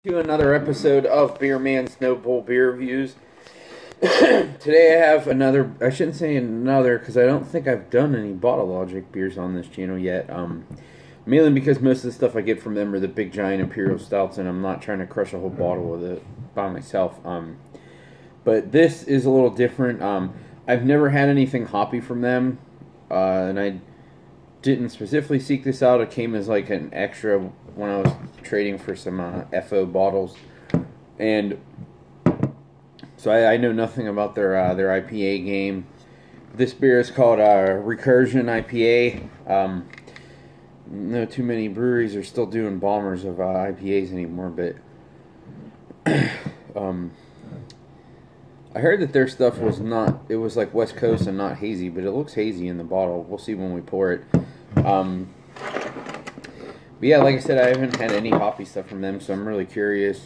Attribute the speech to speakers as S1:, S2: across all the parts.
S1: To another episode of Beer Man's No Bull Beer Reviews. Today I have another, I shouldn't say another, because I don't think I've done any Bottle Logic beers on this channel yet. Mainly because most of the stuff I get from them are the big giant Imperial Stouts, and I'm not trying to crush a whole bottle of it by myself. But this is a little different. I've never had anything hoppy from them, and I didn't specifically seek this out. It came as like an extra when I was trading for some FO bottles, and so I know nothing about their IPA game. This beer is called Recursion IPA. No too many breweries are still doing bombers of IPAs anymore, but I heard that their stuff was not, it was like West Coast and not hazy, but it looks hazy in the bottle. We'll see when we pour it. But yeah, like I said, I haven't had any hoppy stuff from them, so I'm really curious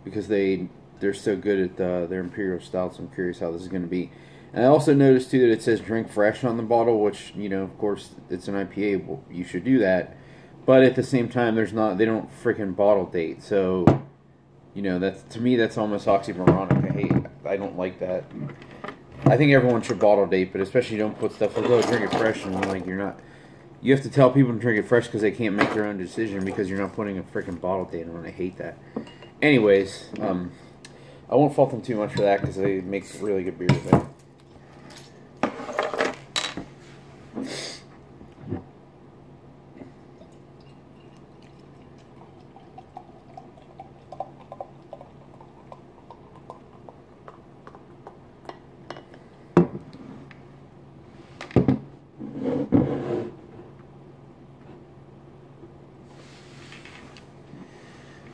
S1: because they're so good at their Imperial Stouts. I'm curious how this is going to be. And I also noticed too that it says drink fresh on the bottle, which, you know, of course it's an IPA. Well, you should do that, but at the same time, they don't freaking bottle date. So, you know, that's, to me, that's almost oxymoronic. I don't like that. I think everyone should bottle date, but especially don't put stuff like, oh, drink it fresh, and like you're not. You have to tell people to drink it fresh because they can't make their own decision because you're not putting a freaking bottle date on. I hate that. Anyways, I won't fault them too much for that because they make really good beer with it.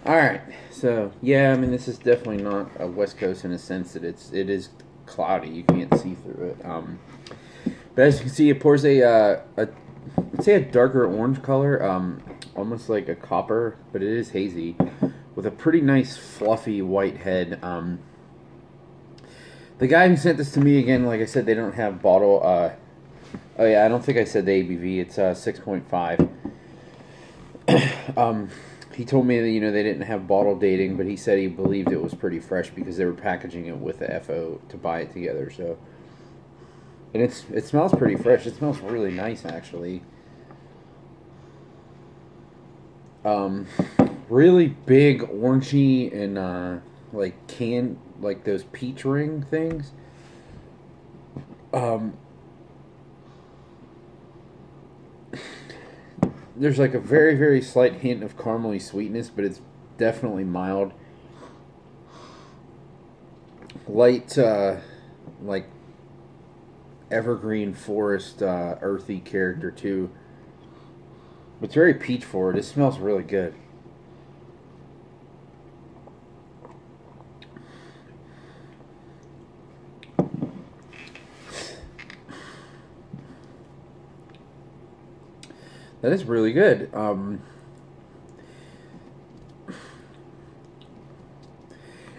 S1: Alright, so, yeah, I mean, this is definitely not a West Coast in a sense that it is cloudy. You can't see through it. But as you can see, it pours let's say a darker orange color, almost like a copper, but it is hazy, with a pretty nice fluffy white head. The guy who sent this to me, again, like I said, they don't have bottle, oh yeah, I don't think I said the ABV, it's 6.5. He told me that, you know, they didn't have bottle dating, but he said he believed it was pretty fresh because they were packaging it with the FO to buy it together. So, and it smells pretty fresh. It smells really nice, actually. Really big orangey and like those peach ring things. There's like a very, very slight hint of caramely sweetness, but it's definitely mild. Light, like evergreen forest, earthy character too. It's very peach forward. It smells really good. That is really good.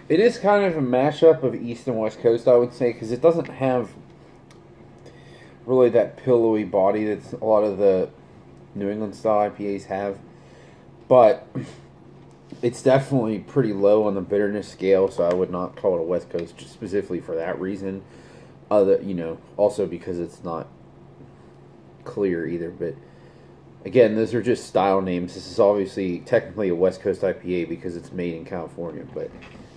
S1: It is kind of a mashup of East and West Coast, I would say, because it doesn't have really that pillowy body that a lot of the New England style IPAs have. But it's definitely pretty low on the bitterness scale, so I would not call it a West Coast just specifically for that reason. You know, also because it's not clear either, but again, those are just style names. This is obviously technically a West Coast IPA because it's made in California, but,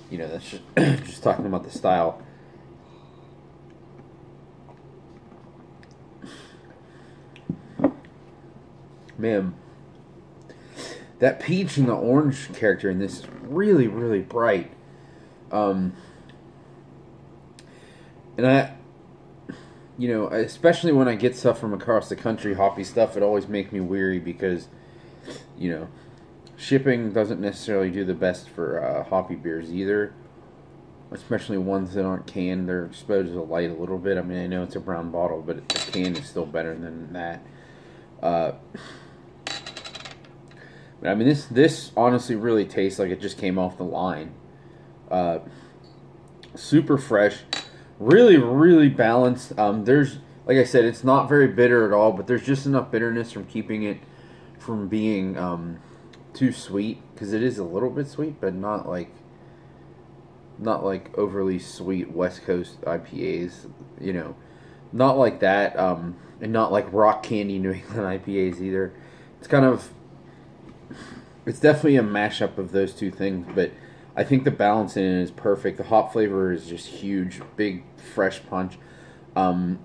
S1: you know, that's just talking about the style. Man, that peach and the orange character in this is really, really bright. And you know, especially when I get stuff from across the country, hoppy stuff, it always makes me weary because, you know, shipping doesn't necessarily do the best for hoppy beers either. Especially ones that aren't canned. They're exposed to light a little bit. I mean, I know it's a brown bottle, but a can is still better than that. But I mean, this honestly really tastes like it just came off the line. Super fresh. Really, really balanced. There's, like I said, it's not very bitter at all, but there's just enough bitterness from keeping it from being too sweet, because it is a little bit sweet, but not like overly sweet West Coast IPAs, you know, not like that, and not like rock candy New England IPAs either. It's kind of, it's definitely a mashup of those two things, but I think the balance in it is perfect. The hop flavor is just huge, big, fresh punch. And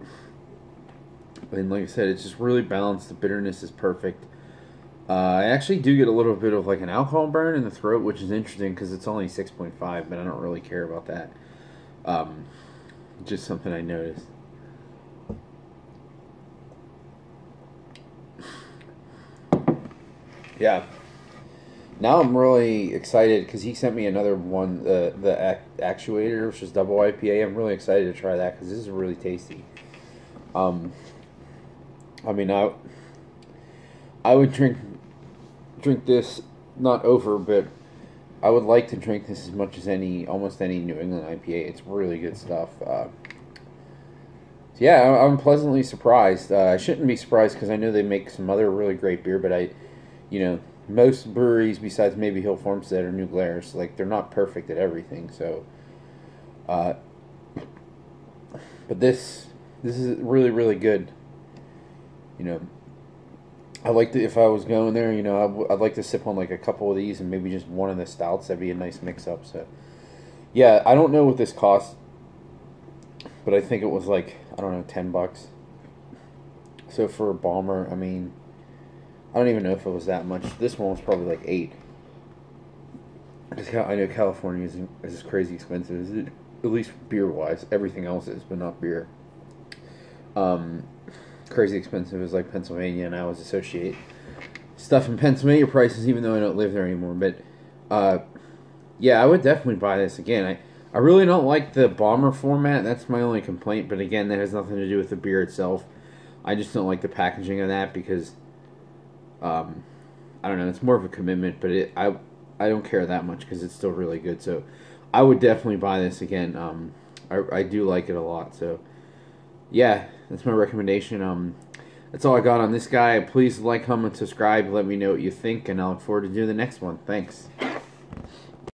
S1: like I said, it's just really balanced. The bitterness is perfect. I actually do get a little bit of like an alcohol burn in the throat, which is interesting because it's only 6.5, but I don't really care about that. Just something I noticed. Yeah. Now I'm really excited because he sent me another one, the Actuator, which is double IPA. I'm really excited to try that because this is really tasty. I mean, I would drink this, not over, but I would like to drink this as much as almost any New England IPA. It's really good stuff. Yeah, I'm pleasantly surprised. I shouldn't be surprised because I know they make some other really great beer, but most breweries besides maybe Hill Farmstead or New Glarus, like, they're not perfect at everything. So, but this is really, really good. I like to, if I was going there, I'd like to sip on like a couple of these and maybe just one of the stouts. That'd be a nice mix-up. So, yeah, I don't know what this cost, but I think it was like, I don't know, $10. So for a bomber, I mean, I don't even know if it was that much. This one was probably like $8. Because I know California is crazy expensive, at least beer-wise. Everything else is, but not beer. Crazy expensive is like Pennsylvania, and I always associate stuff in Pennsylvania prices, even though I don't live there anymore. But yeah, I would definitely buy this again. I really don't like the bomber format. That's my only complaint. But again, that has nothing to do with the beer itself. I just don't like the packaging of that because I don't know. It's more of a commitment, but I don't care that much because it's still really good. So I would definitely buy this again. I do like it a lot. So yeah, that's my recommendation. That's all I got on this guy. Please like, comment, subscribe. Let me know what you think, and I look forward to doing the next one. Thanks.